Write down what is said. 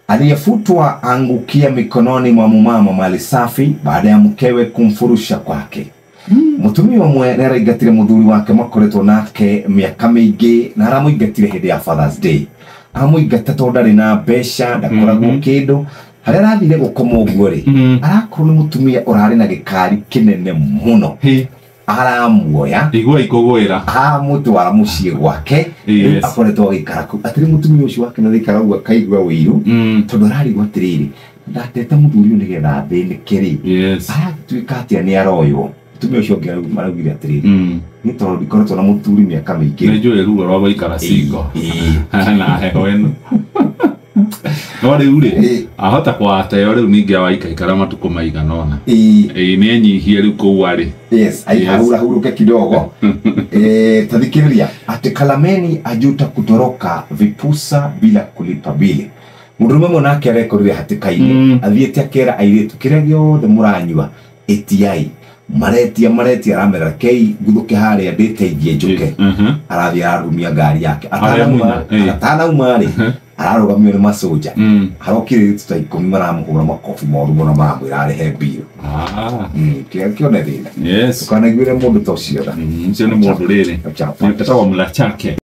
Aliyefutwa angukia mikononi mwa mumama mali safi baada ya mkewe kumfurusha kwake. Mutumia mwe naraingatire muthuri wake makoretwo nake miaka mingi na aramuingatire hindi ya Father's Day. Amuingata tondari na besha ndakoragwo kindu haria arathire gukoma uguo ri arakorwo ni mutumia urari na gikari kinene muno. Aramuoya igwa ikogwera amutwara muciĩ gwake akoretwo agikara ku atiri mutumia ucio wake na thikara gwa kaigwa wiru tondu ararigwo atiriri ndatete muthuri ni getha thĩnĩke ri aratuĩka atĩa ni aroywo mutumia ucio ũngĩ maraugire atiriri ni tondu ndikoretwo na muthuri mĩaka mĩingĩ nĩ njũĩ ruo rwa gũikara cingo na heho ĩno no rĩu rĩ ahota kwateo rĩu ningĩ waikaikara matukũ maigana ona nĩ enyihie rĩu kũu arĩ ahurahuruke kidogo. Tadhikiriria ati Kalameni ajuta kutoroka vipusa bila kulipa bili. Mundurume monake arekorire hatikaini athiete akera airetu kiria giothe muranyua etiai maretia aramera kei guthuke haria nditeithie njuke arathi arumia ngari yake atanauma ri ararugamio ni masoja harokire tuta 10 maramuhura makofi moru muno maramwira arehe mbio kionethina yes ukanaiguire mundu tocio da cio ni mundu riri nitatawa mula chake